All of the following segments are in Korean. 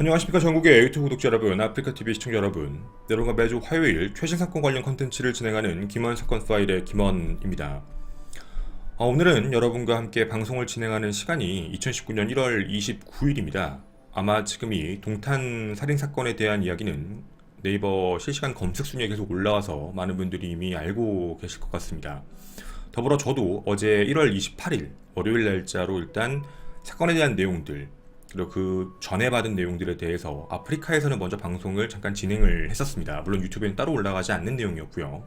안녕하십니까. 전국의 유튜브 구독자 여러분, 아프리카TV 시청자 여러분, 여러분과 매주 화요일 최신 사건 관련 컨텐츠를 진행하는 김원 사건 파일의 김원입니다. 오늘은 여러분과 함께 방송을 진행하는 시간이 2019년 1월 29일입니다. 아마 지금 이 동탄 살인사건에 대한 이야기는 네이버 실시간 검색 순위에 계속 올라와서 많은 분들이 이미 알고 계실 것 같습니다. 더불어 저도 어제 1월 28일 월요일 날짜로 일단 사건에 대한 내용들, 그리고 그 전에 받은 내용들에 대해서 아프리카에서는 먼저 방송을 잠깐 진행을 했었습니다. 물론 유튜브에는 따로 올라가지 않는 내용이었고요.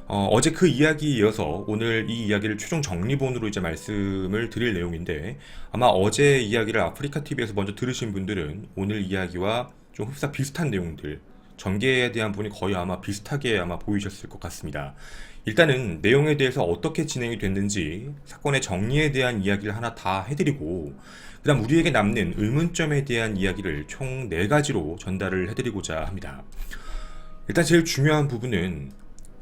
어제 그 이야기에 이어서 오늘 이 이야기를 최종 정리본으로 이제 말씀을 드릴 내용인데, 아마 어제 이야기를 아프리카TV에서 먼저 들으신 분들은 오늘 이야기와 좀 흡사 비슷한 내용들, 전개에 대한 부분이 거의 아마 비슷하게 아마 보이셨을 것 같습니다. 일단은 내용에 대해서 어떻게 진행이 됐는지 사건의 정리에 대한 이야기를 하나 다 해드리고, 그 다음 우리에게 남는 의문점에 대한 이야기를 총 4가지로 전달을 해드리고자 합니다. 일단 제일 중요한 부분은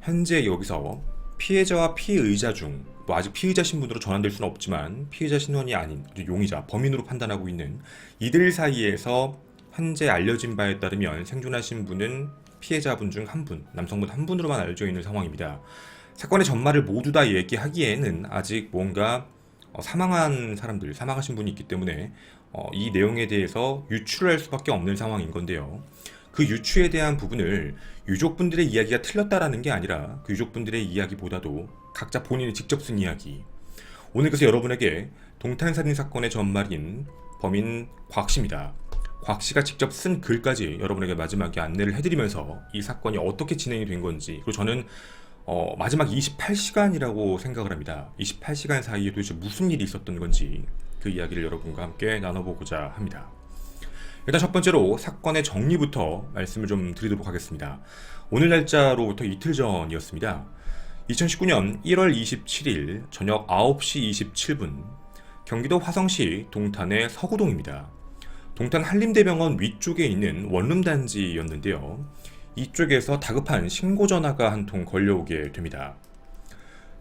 현재 여기서 피해자와 피의자 중, 아직 피의자 신분으로 전환될 수는 없지만 피해자 신원이 아닌 용의자, 범인으로 판단하고 있는 이들 사이에서 현재 알려진 바에 따르면 생존하신 분은 피해자분 중 한 분, 남성분 한 분으로만 알려져 있는 상황입니다. 사건의 전말을 모두 다 얘기하기에는 아직 뭔가 사망한 사람들, 사망하신 분이 있기 때문에 이 내용에 대해서 유추를 할 수밖에 없는 상황인 건데요. 그 유추에 대한 부분을 유족분들의 이야기가 틀렸다라는 게 아니라 그 유족분들의 이야기보다도 각자 본인이 직접 쓴 이야기, 오늘 그래서 여러분에게 동탄살인 사건의 전말인 범인 곽씨입니다. 곽씨가 직접 쓴 글까지 여러분에게 마지막에 안내를 해드리면서 이 사건이 어떻게 진행이 된 건지, 그리고 저는 마지막 28시간이라고 생각을 합니다. 28시간 사이에 도대체 무슨 일이 있었던 건지 그 이야기를 여러분과 함께 나눠보고자 합니다. 일단 첫 번째로 사건의 정리부터 말씀을 좀 드리도록 하겠습니다. 오늘 날짜로부터 이틀 전이었습니다. 2019년 1월 27일 저녁 9시 27분 경기도 화성시 동탄의 서구동입니다. 동탄 한림대병원 위쪽에 있는 원룸단지였는데요. 이쪽에서 다급한 신고 전화가 한 통 걸려오게 됩니다.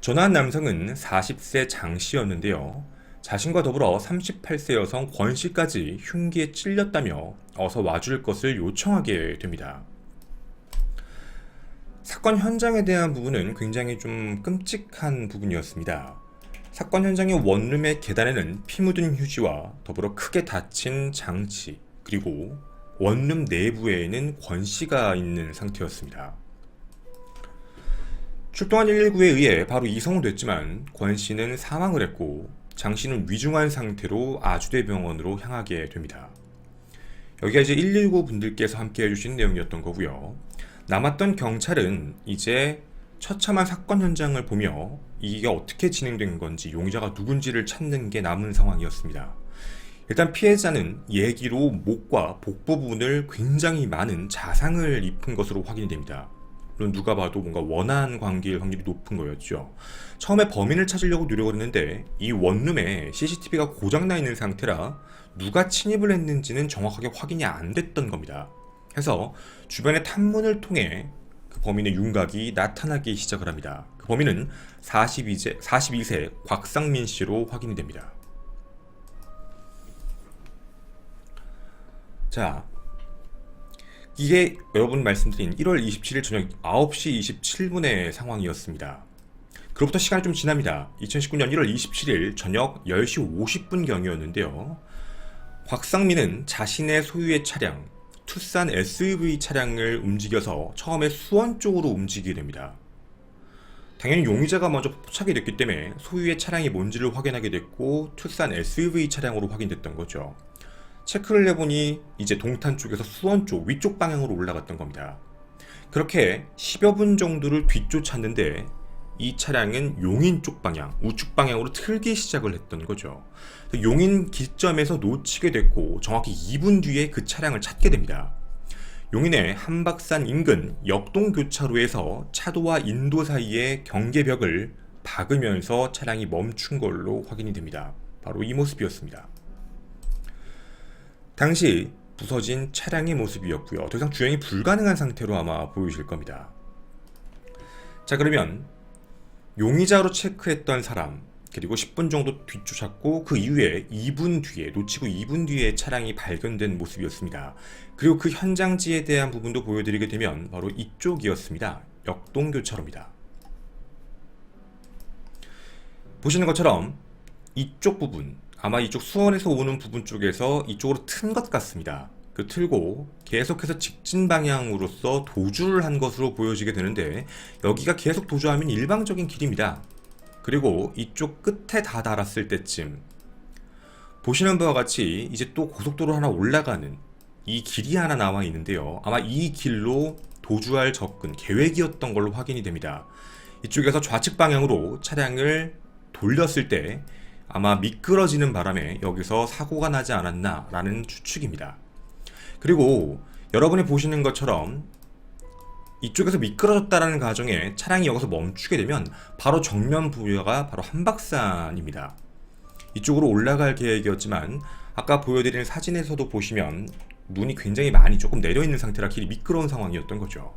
전화한 남성은 40세 장 씨였는데요. 자신과 더불어 38세 여성 권 씨까지 흉기에 찔렸다며 어서 와줄 것을 요청하게 됩니다. 사건 현장에 대한 부분은 굉장히 좀 끔찍한 부분이었습니다. 사건 현장의 원룸의 계단에는 피 묻은 휴지와 더불어 크게 다친 장 씨, 그리고 원룸 내부에는 권 씨가 있는 상태였습니다. 출동한 119에 의해 바로 이송은 됐지만 권 씨는 사망을 했고 장 씨는 위중한 상태로 아주대병원으로 향하게 됩니다. 여기가 이제 119 분들께서 함께 해주신 내용이었던 거고요. 남았던 경찰은 이제 처참한 사건 현장을 보며 이게 어떻게 진행된 건지, 용의자가 누군지를 찾는 게 남은 상황이었습니다. 일단 피해자는 예기로 목과 복부 부분을 굉장히 많은 자상을 입은 것으로 확인이 됩니다. 물론 누가 봐도 뭔가 원한 관계일 확률이 높은 거였죠. 처음에 범인을 찾으려고 노력을 했는데 이 원룸에 CCTV가 고장나 있는 상태라 누가 침입을 했는지는 정확하게 확인이 안 됐던 겁니다. 해서 주변의 탐문을 통해 그 범인의 윤곽이 나타나기 시작을 합니다. 그 범인은 42세 곽상민 씨로 확인이 됩니다. 자, 이게 여러분 말씀드린 1월 27일 저녁 9시 27분의 상황이었습니다. 그로부터 시간이 좀 지납니다. 2019년 1월 27일 저녁 10시 50분경이었는데요. 곽상민은 자신의 소유의 차량, 투싼 SUV 차량을 움직여서 처음에 수원 쪽으로 움직이게 됩니다. 당연히 용의자가 먼저 포착이 됐기 때문에 소유의 차량이 뭔지를 확인하게 됐고 투싼 SUV 차량으로 확인됐던 거죠. 체크를 해보니 이제 동탄 쪽에서 수원 쪽 위쪽 방향으로 올라갔던 겁니다. 그렇게 10여 분 정도를 뒤쫓았는데 이 차량은 용인 쪽 방향, 우측 방향으로 틀기 시작을 했던 거죠. 용인 기점에서 놓치게 됐고 정확히 2분 뒤에 그 차량을 찾게 됩니다. 용인의 한박산 인근 역동교차로에서 차도와 인도 사이의 경계벽을 박으면서 차량이 멈춘 걸로 확인이 됩니다. 바로 이 모습이었습니다. 당시 부서진 차량의 모습이었고요. 더 이상 주행이 불가능한 상태로 아마 보이실 겁니다. 자, 그러면 용의자로 체크했던 사람, 그리고 10분 정도 뒤쫓았고 그 이후에 2분 뒤에 놓치고 2분 뒤에 차량이 발견된 모습이었습니다. 그리고 그 현장지에 대한 부분도 보여드리게 되면 바로 이쪽이었습니다. 역동교차로입니다. 보시는 것처럼 이쪽 부분, 아마 이쪽 수원에서 오는 부분 쪽에서 이쪽으로 튼 것 같습니다. 그 틀고 계속해서 직진 방향으로서 도주를 한 것으로 보여지게 되는데, 여기가 계속 도주하면 일방적인 길입니다. 그리고 이쪽 끝에 다 달았을 때쯤 보시는 바와 같이 이제 또 고속도로 하나 올라가는 이 길이 하나 나와 있는데요. 아마 이 길로 도주할 접근 계획이었던 걸로 확인이 됩니다. 이쪽에서 좌측 방향으로 차량을 돌렸을 때 아마 미끄러지는 바람에 여기서 사고가 나지 않았나 라는 추측입니다. 그리고 여러분이 보시는 것처럼 이쪽에서 미끄러졌다라는 가정에 차량이 여기서 멈추게 되면 바로 정면 부여가 바로 한박산입니다. 이쪽으로 올라갈 계획이었지만 아까 보여드린 사진에서도 보시면 눈이 굉장히 많이 조금 내려있는 상태라 길이 미끄러운 상황이었던 거죠.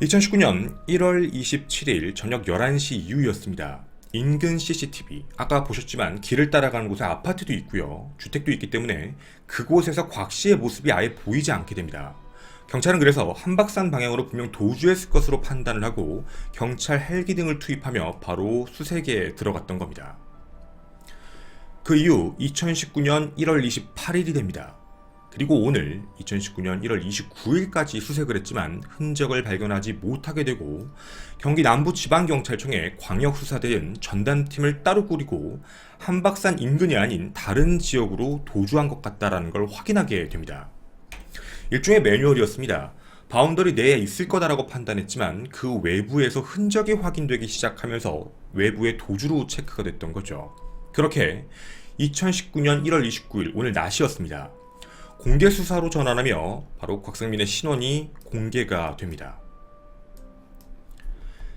2019년 1월 27일 저녁 11시 이후였습니다. 인근 CCTV, 아까 보셨지만 길을 따라가는 곳에 아파트도 있고요, 주택도 있기 때문에 그곳에서 곽 씨의 모습이 아예 보이지 않게 됩니다. 경찰은 그래서 한박산 방향으로 분명 도주했을 것으로 판단을 하고 경찰 헬기 등을 투입하며 바로 수색에 들어갔던 겁니다. 그 이후 2019년 1월 28일이 됩니다. 그리고 오늘 2019년 1월 29일까지 수색을 했지만 흔적을 발견하지 못하게 되고, 경기 남부지방경찰청의 광역수사대는 전담팀을 따로 꾸리고 한박산 인근이 아닌 다른 지역으로 도주한 것 같다라는 걸 확인하게 됩니다. 일종의 매뉴얼이었습니다. 바운더리 내에 있을 거다라고 판단했지만 그 외부에서 흔적이 확인되기 시작하면서 외부의 도주로 체크가 됐던 거죠. 그렇게 2019년 1월 29일 오늘 낮이었습니다. 공개 수사로 전환하며 바로 곽상민의 신원이 공개가 됩니다.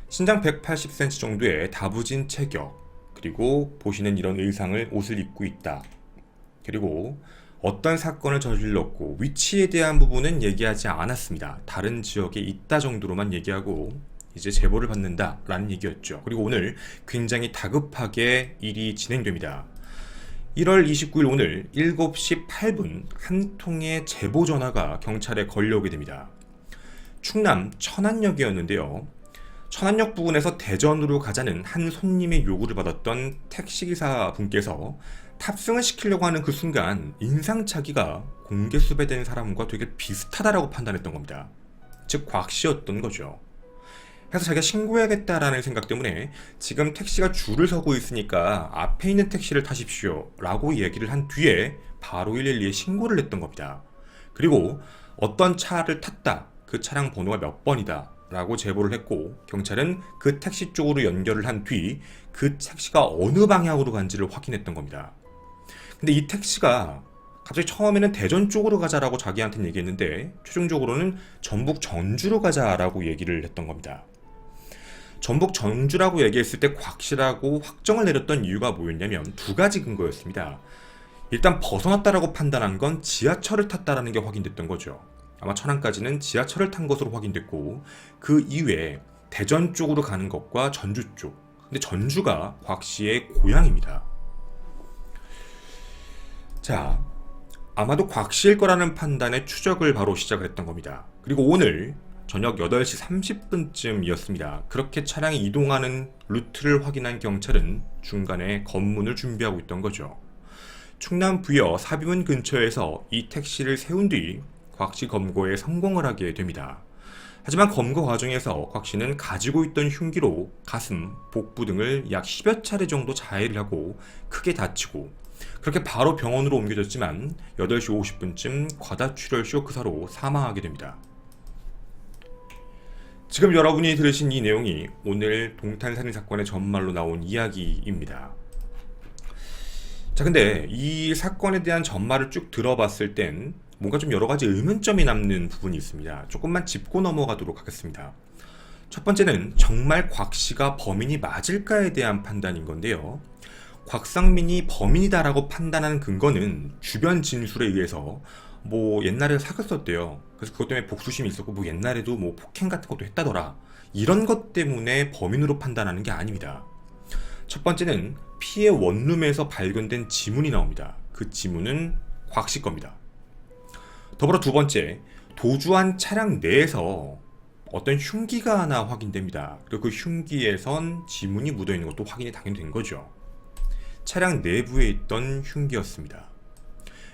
신장 180cm 정도의 다부진 체격, 그리고 보시는 이런 의상을 옷을 입고 있다. 그리고 어떤 사건을 저질렀고 위치에 대한 부분은 얘기하지 않았습니다. 다른 지역에 있다 정도로만 얘기하고 이제 제보를 받는다 라는 얘기였죠. 그리고 오늘 굉장히 다급하게 일이 진행됩니다. 1월 29일 오늘 7시 8분 한 통의 제보 전화가 경찰에 걸려오게 됩니다. 충남 천안역이었는데요. 천안역 부근에서 대전으로 가자는 한 손님의 요구를 받았던 택시기사 분께서 탑승을 시키려고 하는 그 순간 인상착의가 공개 수배된 사람과 되게 비슷하다라고 판단했던 겁니다. 즉 곽씨였던 거죠. 그래서 자기가 신고해야겠다라는 생각 때문에 지금 택시가 줄을 서고 있으니까 앞에 있는 택시를 타십시오 라고 얘기를 한 뒤에 바로 112에 신고를 했던 겁니다. 그리고 어떤 차를 탔다, 그 차량 번호가 몇 번이다 라고 제보를 했고, 경찰은 그 택시 쪽으로 연결을 한 뒤 그 택시가 어느 방향으로 간지를 확인했던 겁니다. 근데 이 택시가 갑자기 처음에는 대전 쪽으로 가자라고 자기한테는 얘기했는데 최종적으로는 전북 전주로 가자라고 얘기를 했던 겁니다. 전북 전주라고 얘기했을 때 곽씨라고 확정을 내렸던 이유가 뭐였냐면 두 가지 근거였습니다. 일단 벗어났다라고 판단한 건 지하철을 탔다라는 게 확인됐던 거죠. 아마 천안까지는 지하철을 탄 것으로 확인됐고, 그 이외에 대전 쪽으로 가는 것과 전주 쪽, 근데 전주가 곽씨의 고향입니다. 자, 아마도 곽씨일 거라는 판단에 추적을 바로 시작을 했던 겁니다. 그리고 오늘 저녁 8시 30분쯤이었습니다. 그렇게 차량이 이동하는 루트를 확인한 경찰은 중간에 검문을 준비하고 있던 거죠. 충남 부여 사비문 근처에서 이 택시를 세운 뒤 곽씨 검거에 성공을 하게 됩니다. 하지만 검거 과정에서 곽씨는 가지고 있던 흉기로 가슴, 복부 등을 약 10여 차례 정도 자해를 하고 크게 다치고, 그렇게 바로 병원으로 옮겨졌지만 8시 50분쯤 과다출혈 쇼크사로 사망하게 됩니다. 지금 여러분이 들으신 이 내용이 오늘 동탄살인사건의 전말로 나온 이야기입니다. 자, 근데 이 사건에 대한 전말을 쭉 들어봤을 땐 뭔가 좀 여러가지 의문점이 남는 부분이 있습니다. 조금만 짚고 넘어가도록 하겠습니다. 첫 번째는 정말 곽씨가 범인이 맞을까에 대한 판단인 건데요. 곽상민이 범인이다라고 판단하는 근거는 주변 진술에 의해서 옛날에 사귀었었대요. 그래서 그것 때문에 복수심이 있었고 옛날에도 폭행 같은 것도 했다더라, 이런 것 때문에 범인으로 판단하는 게 아닙니다. 첫 번째는 피해 원룸에서 발견된 지문이 나옵니다. 그 지문은 곽 씨 겁니다. 더불어 두 번째, 도주한 차량 내에서 어떤 흉기가 하나 확인됩니다. 그리고 그 흉기에선 지문이 묻어있는 것도 확인이 당연히 된 거죠. 차량 내부에 있던 흉기였습니다.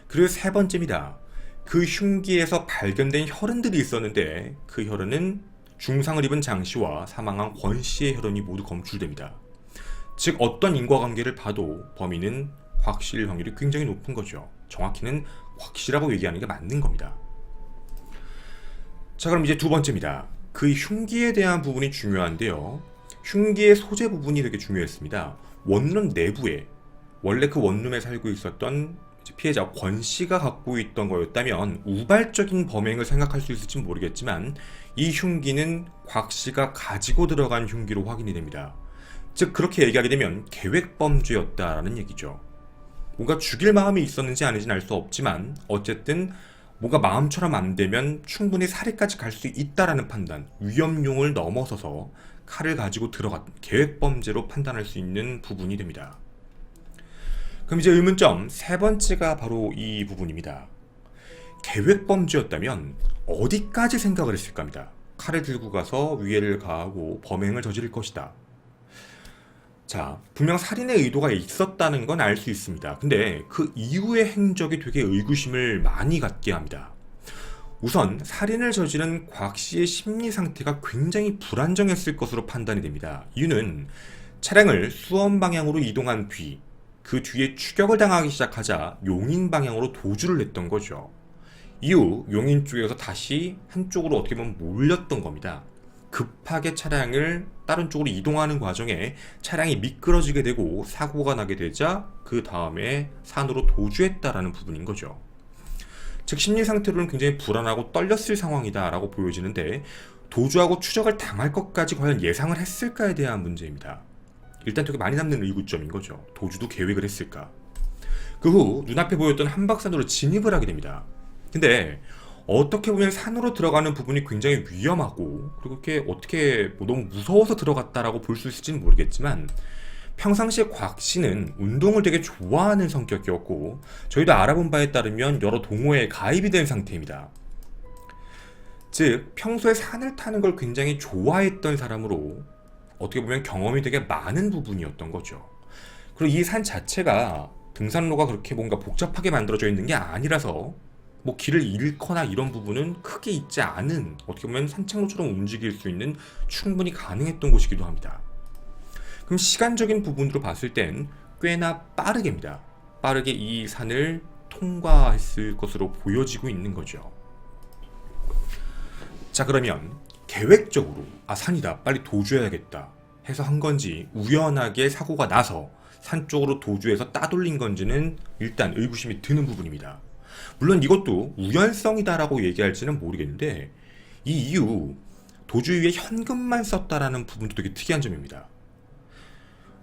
그리고 세 번째입니다. 그 흉기에서 발견된 혈흔들이 있었는데 그 혈흔은 중상을 입은 장 씨와 사망한 권 씨의 혈흔이 모두 검출됩니다. 즉 어떤 인과관계를 봐도 범인은 곽 씨일 확률이 굉장히 높은 거죠. 정확히는 곽 씨라고 얘기하는 게 맞는 겁니다. 자, 그럼 이제 두 번째입니다. 그 흉기에 대한 부분이 중요한데요. 흉기의 소재 부분이 되게 중요했습니다. 원룸 내부에 원래 그 원룸에 살고 있었던 피해자 권 씨가 갖고 있던 거였다면 우발적인 범행을 생각할 수 있을지 모르겠지만 이 흉기는 곽 씨가 가지고 들어간 흉기로 확인이 됩니다. 즉 그렇게 얘기하게 되면 계획범죄였다라는 얘기죠. 뭔가 죽일 마음이 있었는지 아닌지는 알 수 없지만 어쨌든 뭔가 마음처럼 안 되면 충분히 살해까지 갈 수 있다라는 판단, 위험용을 넘어서서 칼을 가지고 들어간 계획범죄로 판단할 수 있는 부분이 됩니다. 그럼 이제 의문점 세 번째가 바로 이 부분입니다. 계획범죄였다면 어디까지 생각을 했을까 합니다. 칼을 들고 가서 위해를 가하고 범행을 저지를 것이다. 자, 분명 살인의 의도가 있었다는 건 알 수 있습니다. 근데 그 이후의 행적이 되게 의구심을 많이 갖게 합니다. 우선 살인을 저지른 곽 씨의 심리 상태가 굉장히 불안정했을 것으로 판단이 됩니다. 이유는 차량을 수원 방향으로 이동한 뒤 그 뒤에 추격을 당하기 시작하자 용인 방향으로 도주를 했던 거죠. 이후 용인 쪽에서 다시 한쪽으로 어떻게 보면 몰렸던 겁니다. 급하게 차량을 다른 쪽으로 이동하는 과정에 차량이 미끄러지게 되고 사고가 나게 되자 그 다음에 산으로 도주했다라는 부분인 거죠. 즉 심리 상태로는 굉장히 불안하고 떨렸을 상황이다라고 보여지는데 도주하고 추적을 당할 것까지 과연 예상을 했을까에 대한 문제입니다. 일단 되게 많이 남는 의구점인 거죠. 도주도 계획을 했을까? 그 후 눈앞에 보였던 한박산으로 진입을 하게 됩니다. 근데 어떻게 보면 산으로 들어가는 부분이 굉장히 위험하고 그리고 그렇게 어떻게 너무 무서워서 들어갔다라고 볼 수 있을지는 모르겠지만 평상시에 곽 씨는 운동을 되게 좋아하는 성격이었고 저희도 알아본 바에 따르면 여러 동호회에 가입이 된 상태입니다. 즉 평소에 산을 타는 걸 굉장히 좋아했던 사람으로 어떻게 보면 경험이 되게 많은 부분이었던 거죠. 그리고 이 산 자체가 등산로가 그렇게 뭔가 복잡하게 만들어져 있는 게 아니라서 뭐 길을 잃거나 이런 부분은 크게 있지 않은 어떻게 보면 산책로처럼 움직일 수 있는 충분히 가능했던 곳이기도 합니다. 그럼 시간적인 부분으로 봤을 땐 꽤나 빠르게입니다. 빠르게 이 산을 통과했을 것으로 보여지고 있는 거죠. 자, 그러면 계획적으로 산이다 빨리 도주해야겠다 해서 한 건지 우연하게 사고가 나서 산 쪽으로 도주해서 따돌린 건지는 일단 의구심이 드는 부분입니다. 물론 이것도 우연성이다라고 얘기할지는 모르겠는데 이 이후 도주 이후에 현금만 썼다라는 부분도 되게 특이한 점입니다.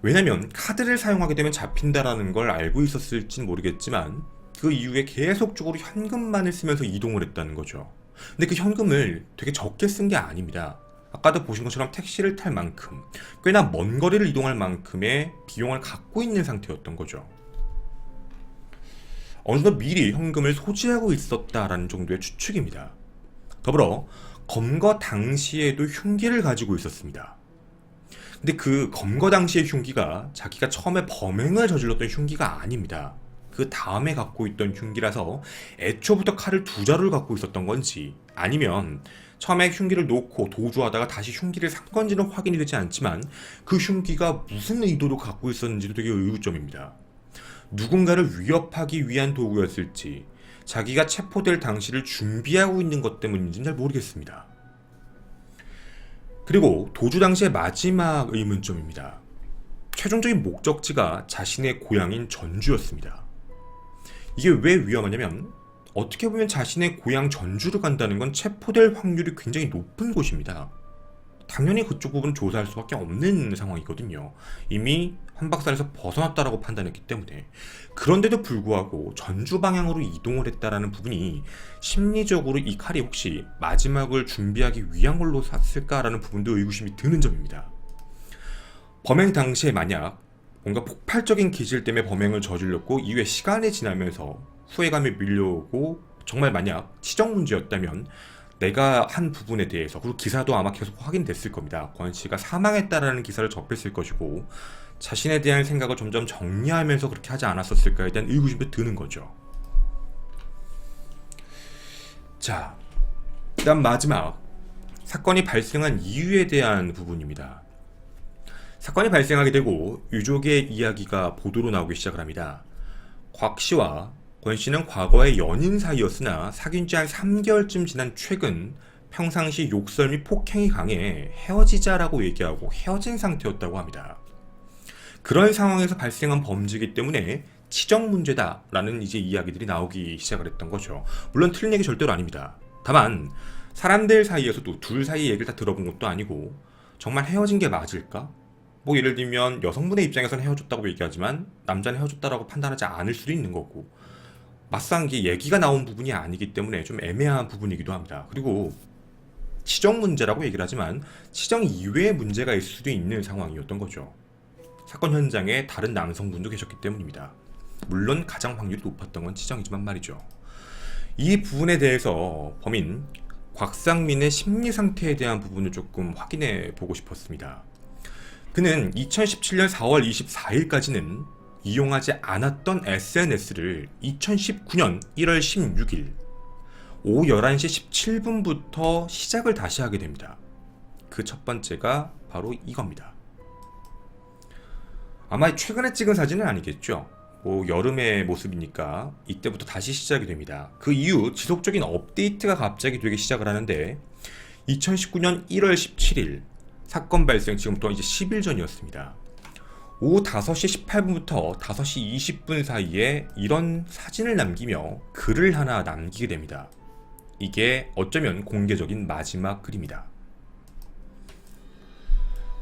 왜냐면 카드를 사용하게 되면 잡힌다라는 걸 알고 있었을지는 모르겠지만 그 이후에 계속적으로 현금만을 쓰면서 이동을 했다는 거죠. 근데 그 현금을 되게 적게 쓴 게 아닙니다. 아까도 보신 것처럼 택시를 탈 만큼 꽤나 먼 거리를 이동할 만큼의 비용을 갖고 있는 상태였던 거죠. 어느 정도 미리 현금을 소지하고 있었다라는 정도의 추측입니다. 더불어 검거 당시에도 흉기를 가지고 있었습니다. 근데 그 검거 당시의 흉기가 자기가 처음에 범행을 저질렀던 흉기가 아닙니다. 그 다음에 갖고 있던 흉기라서 애초부터 칼을 두 자루를 갖고 있었던 건지 아니면 처음에 흉기를 놓고 도주하다가 다시 흉기를 산 건지는 확인이 되지 않지만 그 흉기가 무슨 의도로 갖고 있었는지도 되게 의구점입니다. 누군가를 위협하기 위한 도구였을지 자기가 체포될 당시를 준비하고 있는 것 때문인지는 잘 모르겠습니다. 그리고 도주 당시의 마지막 의문점입니다. 최종적인 목적지가 자신의 고향인 전주였습니다. 이게 왜 위험하냐면 어떻게 보면 자신의 고향 전주를 간다는 건 체포될 확률이 굉장히 높은 곳입니다. 당연히 그쪽 부분은 조사할 수밖에 없는 상황이거든요. 이미 한박산에서 벗어났다라고 판단했기 때문에. 그런데도 불구하고 전주 방향으로 이동을 했다라는 부분이 심리적으로 이 칼이 혹시 마지막을 준비하기 위한 걸로 샀을까라는 부분도 의구심이 드는 점입니다. 범행 당시에 만약 뭔가 폭발적인 기질 때문에 범행을 저질렀고 이후에 시간이 지나면서 후회감이 밀려오고 정말 만약 치정 문제였다면 내가 한 부분에 대해서, 그리고 기사도 아마 계속 확인됐을 겁니다. 권 씨가 사망했다라는 기사를 접했을 것이고 자신에 대한 생각을 점점 정리하면서 그렇게 하지 않았었을까에 대한 의구심도 드는 거죠. 자, 그다음 마지막 사건이 발생한 이유에 대한 부분입니다. 사건이 발생하게 되고 유족의 이야기가 보도로 나오기 시작을 합니다. 곽 씨와 권 씨는 과거에 연인 사이였으나 사귄 지 한 3개월쯤 지난 최근 평상시 욕설 및 폭행이 강해 헤어지자라고 얘기하고 헤어진 상태였다고 합니다. 그런 상황에서 발생한 범죄이기 때문에 치정 문제다라는 이제 이야기들이 나오기 시작을 했던 거죠. 물론 틀린 얘기 절대로 아닙니다. 다만 사람들 사이에서도 둘 사이 얘기를 다 들어본 것도 아니고 정말 헤어진 게 맞을까? 뭐 예를 들면 여성분의 입장에서는 헤어졌다고 얘기하지만 남자는 헤어졌다라고 판단하지 않을 수도 있는 거고, 막상 이게 얘기가 나온 부분이 아니기 때문에 좀 애매한 부분이기도 합니다. 그리고 치정 문제라고 얘기를 하지만 치정 이외의 문제가 있을 수도 있는 상황이었던 거죠. 사건 현장에 다른 남성분도 계셨기 때문입니다. 물론 가장 확률이 높았던 건 치정이지만 말이죠. 이 부분에 대해서 범인 곽상민의 심리 상태에 대한 부분을 조금 확인해 보고 싶었습니다. 그는 2017년 4월 24일까지는 이용하지 않았던 SNS를 2019년 1월 16일 오후 11시 17분부터 시작을 다시 하게 됩니다. 그 첫 번째가 바로 이겁니다. 아마 최근에 찍은 사진은 아니겠죠. 뭐 여름의 모습이니까 이때부터 다시 시작이 됩니다. 그 이후 지속적인 업데이트가 갑자기 되기 시작을 하는데 2019년 1월 17일 사건 발생 지금부터 이제 10일 전이었습니다. 오후 5시 18분부터 5시 20분 사이에 이런 사진을 남기며 글을 하나 남기게 됩니다. 이게 어쩌면 공개적인 마지막 글입니다.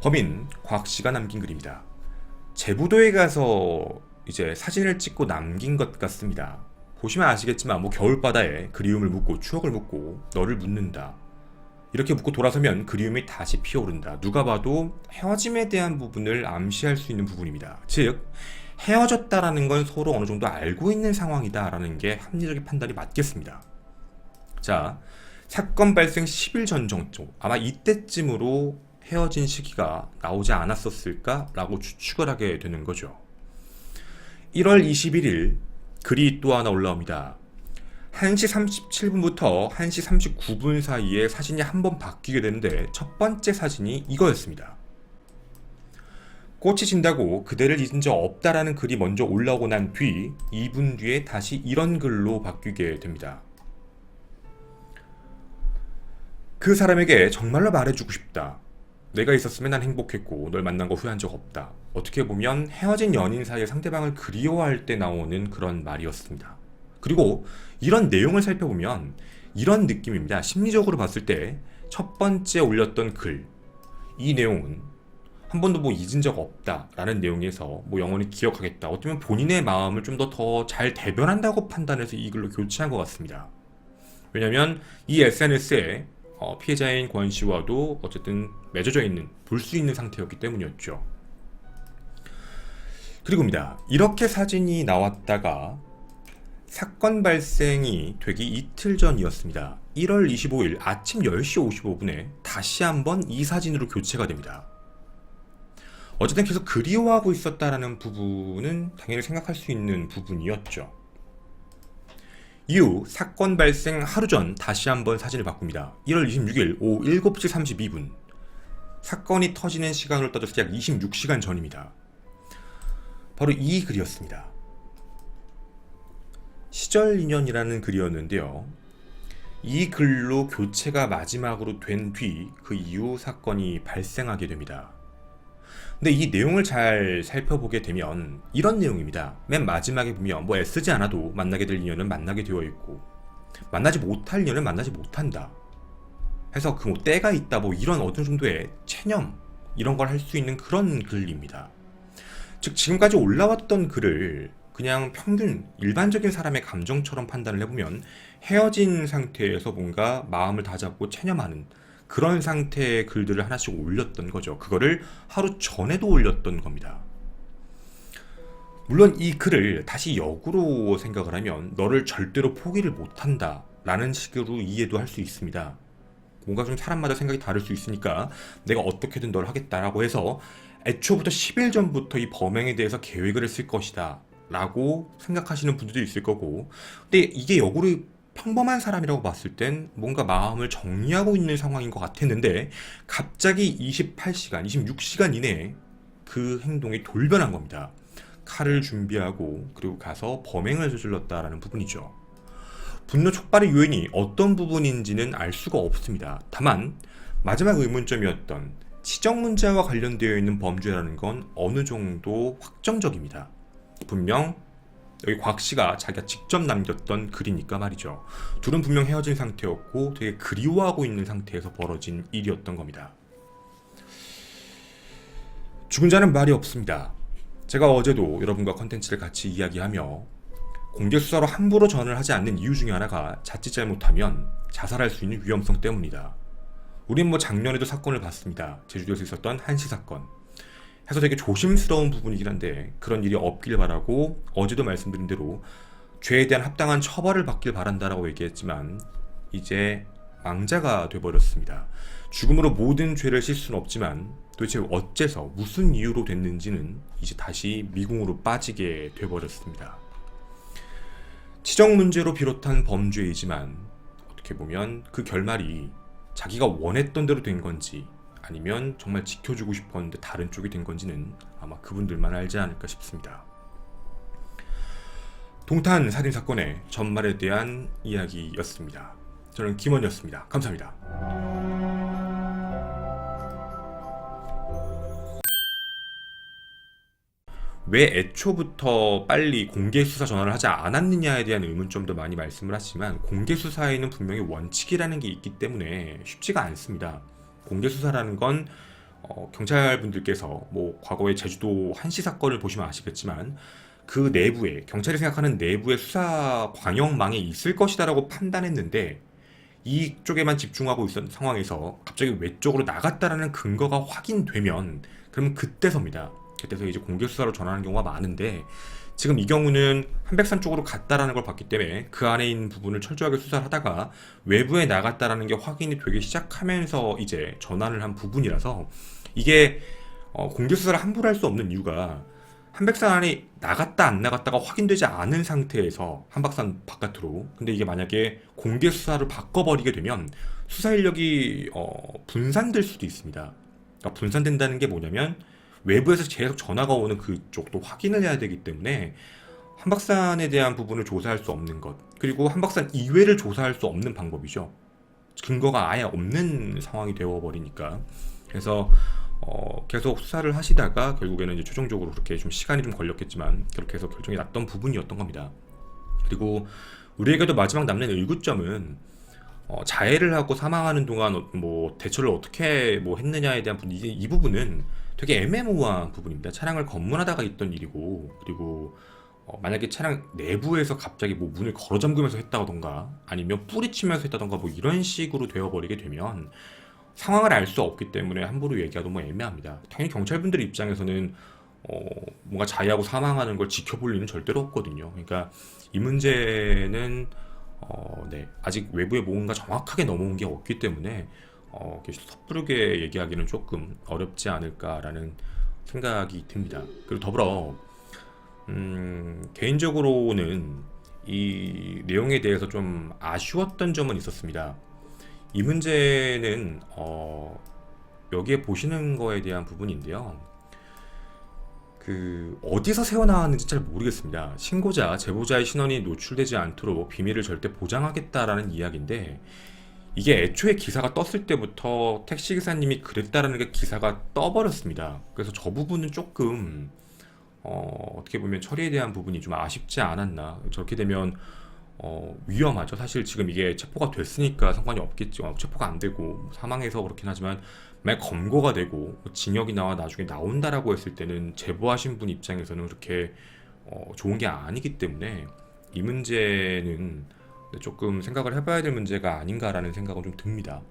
범인 곽 씨가 남긴 글입니다. 제부도에 가서 이제 사진을 찍고 남긴 것 같습니다. 보시면 아시겠지만 뭐 겨울바다에 그리움을 묻고 추억을 묻고 너를 묻는다. 이렇게 묻고 돌아서면 그리움이 다시 피어오른다. 누가 봐도 헤어짐에 대한 부분을 암시할 수 있는 부분입니다. 즉 헤어졌다라는 건 서로 어느 정도 알고 있는 상황이다라는 게 합리적인 판단이 맞겠습니다. 자, 사건 발생 10일 전 정도, 아마 이때쯤으로 헤어진 시기가 나오지 않았었을까라고 추측을 하게 되는 거죠. 1월 21일 글이 또 하나 올라옵니다. 1시 37분부터 1시 39분 사이에 사진이 한번 바뀌게 되는데 첫 번째 사진이 이거였습니다. 꽃이 진다고 그대를 잊은 적 없다라는 글이 먼저 올라오고 난 뒤 2분 뒤에 다시 이런 글로 바뀌게 됩니다. 그 사람에게 정말로 말해주고 싶다. 내가 있었으면 난 행복했고 널 만난 거 후회한 적 없다. 어떻게 보면 헤어진 연인 사이에 상대방을 그리워할 때 나오는 그런 말이었습니다. 그리고 이런 내용을 살펴보면 이런 느낌입니다. 심리적으로 봤을 때 첫 번째 올렸던 글, 이 내용은 한 번도 뭐 잊은 적 없다라는 내용에서 뭐 영원히 기억하겠다. 어쩌면 본인의 마음을 좀 더 잘 대변한다고 판단해서 이 글로 교체한 것 같습니다. 왜냐하면 이 SNS에 피해자인 권 씨와도 어쨌든 맺어져 있는, 볼 수 있는 상태였기 때문이었죠. 그리고입니다. 이렇게 사진이 나왔다가 사건 발생이 되기 이틀 전이었습니다. 1월 25일 아침 10시 55분에 다시 한번 이 사진으로 교체가 됩니다. 어쨌든 계속 그리워하고 있었다라는 부분은 당연히 생각할 수 있는 부분이었죠. 이후 사건 발생 하루 전 다시 한번 사진을 바꿉니다. 1월 26일 오후 7시 32분. 사건이 터지는 시간으로 따져서 약 26시간 전입니다. 바로 이 글이었습니다. 시절 인연이라는 글이었는데요. 이 글로 교체가 마지막으로 된 뒤 그 이후 사건이 발생하게 됩니다. 근데 이 내용을 잘 살펴보게 되면 이런 내용입니다. 맨 마지막에 보면 뭐 애쓰지 않아도 만나게 될 인연은 만나게 되어 있고 만나지 못할 인연은 만나지 못한다 해서 그 뭐 때가 있다, 뭐 이런 어느 정도의 체념 이런 걸 할 수 있는 그런 글입니다. 즉 지금까지 올라왔던 글을 그냥 평균 일반적인 사람의 감정처럼 판단을 해보면 헤어진 상태에서 뭔가 마음을 다잡고 체념하는 그런 상태의 글들을 하나씩 올렸던 거죠. 그거를 하루 전에도 올렸던 겁니다. 물론 이 글을 다시 역으로 생각을 하면 너를 절대로 포기를 못한다 라는 식으로 이해도 할 수 있습니다. 뭔가 좀 사람마다 생각이 다를 수 있으니까 내가 어떻게든 널 하겠다라고 해서 애초부터 10일 전부터 이 범행에 대해서 계획을 했을 것이다 라고 생각하시는 분들도 있을 거고, 근데 이게 역으로 평범한 사람이라고 봤을 땐 뭔가 마음을 정리하고 있는 상황인 것 같았는데 갑자기 28시간, 26시간 이내에 그 행동이 돌변한 겁니다. 칼을 준비하고 그리고 가서 범행을 저질렀다라는 부분이죠. 분노 촉발의 요인이 어떤 부분인지는 알 수가 없습니다. 다만 마지막 의문점이었던 치정 문제와 관련되어 있는 범죄라는 건 어느 정도 확정적입니다. 분명 여기 곽 씨가 자기가 직접 남겼던 글이니까 말이죠. 둘은 분명 헤어진 상태였고 되게 그리워하고 있는 상태에서 벌어진 일이었던 겁니다. 죽은 자는 말이 없습니다. 제가 어제도 여러분과 컨텐츠를 같이 이야기하며 공개 수사로 함부로 전환을 하지 않는 이유 중에 하나가 자칫 잘못하면 자살할 수 있는 위험성 때문이다. 우린 뭐 작년에도 사건을 봤습니다. 제주도에서 있었던 한시 사건. 해서 되게 조심스러운 부분이긴 한데 그런 일이 없길 바라고, 어제도 말씀드린 대로 죄에 대한 합당한 처벌을 받길 바란다라고 얘기했지만 이제 망자가 돼버렸습니다. 죽음으로 모든 죄를 씻을 수는 없지만 도대체 어째서 무슨 이유로 됐는지는 이제 다시 미궁으로 빠지게 돼버렸습니다. 치정 문제로 비롯한 범죄이지만 어떻게 보면 그 결말이 자기가 원했던 대로 된 건지 아니면 정말 지켜주고 싶었는데 다른 쪽이 된 건지는 아마 그분들만 알지 않을까 싶습니다. 동탄 살인사건의 전말에 대한 이야기였습니다. 저는 김원이었습니다. 감사합니다. 왜 애초부터 빨리 공개 수사 전환을 하지 않았느냐에 대한 의문점도 많이 말씀을 하지만 공개 수사에는 분명히 원칙이라는 게 있기 때문에 쉽지가 않습니다. 공개 수사라는 건 경찰분들께서 뭐 과거의 제주도 한시 사건을 보시면 아시겠지만 그 내부에, 경찰이 생각하는 내부의 수사 광역망에 있을 것이다라고 판단했는데 이쪽에만 집중하고 있었던 상황에서 갑자기 외쪽으로 나갔다라는 근거가 확인되면 그러면 그때서입니다. 그때서 이제 공개 수사로 전환하는 경우가 많은데 지금 이 경우는 한백산 쪽으로 갔다라는 걸 봤기 때문에 그 안에 있는 부분을 철저하게 수사를 하다가 외부에 나갔다라는 게 확인이 되기 시작하면서 이제 전환을 한 부분이라서 이게 공개 수사를 함부로 할 수 없는 이유가 한백산 안에 나갔다 안 나갔다가 확인되지 않은 상태에서 한백산 바깥으로, 근데 이게 만약에 공개 수사를 바꿔버리게 되면 수사 인력이 분산될 수도 있습니다. 그러니까 분산된다는 게 뭐냐면 외부에서 계속 전화가 오는 그쪽도 확인을 해야 되기 때문에 한박산에 대한 부분을 조사할 수 없는 것, 그리고 한박산 이외를 조사할 수 없는 방법이죠. 근거가 아예 없는 상황이 되어버리니까. 그래서 계속 수사를 하시다가 결국에는 이제 최종적으로 그렇게 좀 시간이 좀 걸렸겠지만 그렇게 해서 결정이 났던 부분이었던 겁니다. 그리고 우리에게도 마지막 남는 의구점은 자해를 하고 사망하는 동안 뭐 대처를 어떻게 뭐 했느냐에 대한 부분, 이 부분은 되게 애매모호한 부분입니다. 차량을 검문하다가 있던 일이고, 그리고 만약에 차량 내부에서 갑자기 뭐 문을 걸어 잠그면서 했다던가 아니면 뿌리치면서 했다던가 뭐 이런 식으로 되어버리게 되면 상황을 알 수 없기 때문에 함부로 얘기하도 뭐 애매합니다. 당연히 경찰분들 입장에서는 뭔가 자해하고 사망하는 걸 지켜볼 일은 절대로 없거든요. 그러니까 이 문제는 네, 아직 외부에 뭔가 정확하게 넘어온 게 없기 때문에 섣부르게 얘기하기는 조금 어렵지 않을까라는 생각이 듭니다. 그리고 더불어 개인적으로는 이 내용에 대해서 좀 아쉬웠던 점은 있었습니다. 이 문제는 여기에 보시는 거에 대한 부분인데요. 어디서 새어나왔는지 잘 모르겠습니다. 신고자, 제보자의 신원이 노출되지 않도록 비밀을 절대 보장하겠다라는 이야기인데 이게 애초에 기사가 떴을 때부터 택시기사님이 그랬다라는 게 기사가 떠버렸습니다. 그래서 저 부분은 조금 어떻게 보면 처리에 대한 부분이 좀 아쉽지 않았나. 저렇게 되면 위험하죠. 사실 지금 이게 체포가 됐으니까 상관이 없겠죠. 체포가 안 되고 사망해서 그렇긴 하지만 만약 검거가 되고 징역이 나와 나중에 나온다라고 했을 때는 제보하신 분 입장에서는 그렇게 좋은 게 아니기 때문에 이 문제는 조금 생각을 해봐야 될 문제가 아닌가라는 생각은 좀 듭니다.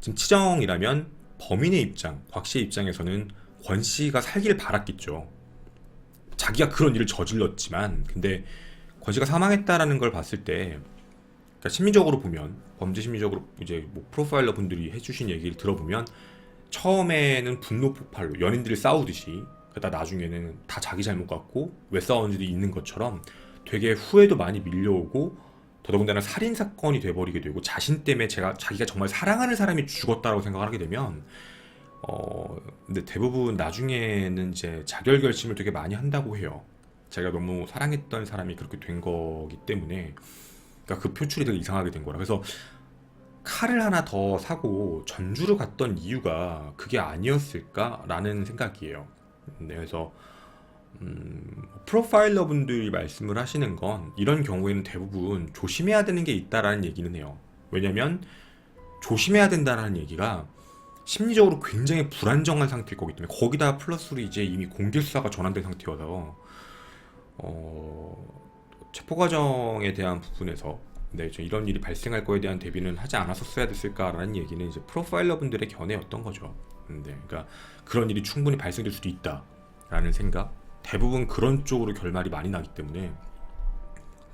지금 치정이라면 범인의 입장, 곽 씨의 입장에서는 권 씨가 살길 바랐겠죠. 자기가 그런 일을 저질렀지만 근데 권 씨가 사망했다라는 걸 봤을 때 그러니까 심리적으로 보면 범죄 심리적으로 이제 뭐 프로파일러 분들이 해주신 얘기를 들어보면 처음에는 분노 폭발로 연인들이 싸우듯이 그러다 나중에는 다 자기 잘못 같고 왜 싸웠는지도 있는 것처럼 되게 후회도 많이 밀려오고 더더군다나 살인 사건이 돼버리게 되고 자신 때문에 자기가 정말 사랑하는 사람이 죽었다라고 생각을 하게 되면 근데 대부분 나중에는 이제 자결 결심을 되게 많이 한다고 해요. 자기가 너무 사랑했던 사람이 그렇게 된 거기 때문에 그러니까 그 표출이 되게 이상하게 된 거라. 그래서 칼을 하나 더 사고 전주를 갔던 이유가 그게 아니었을까라는 생각이에요. 네, 그래서 프로파일러 분들이 말씀을 하시는 건 이런 경우에는 대부분 조심해야 되는 게 있다라는 얘기는 해요. 왜냐면 조심해야 된다라는 얘기가 심리적으로 굉장히 불안정한 상태일 거기 때문에 거기다 플러스로 이제 이미 공개 수사가 전환된 상태여서 체포 과정에 대한 부분에서 네, 이런 일이 발생할 거에 대한 대비는 하지 않았었어야 됐을까라는 얘기는 이제 프로파일러 분들의 견해였던 거죠. 네, 그러니까 그런 일이 충분히 발생될 수도 있다라는 생각. 대부분 그런 쪽으로 결말이 많이 나기 때문에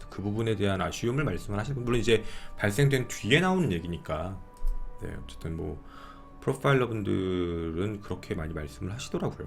그 부분에 대한 아쉬움을 말씀을 하시는 물론 이제 발생된 뒤에 나오는 얘기니까 네, 어쨌든 뭐 프로파일러 분들은 그렇게 많이 말씀을 하시더라고요.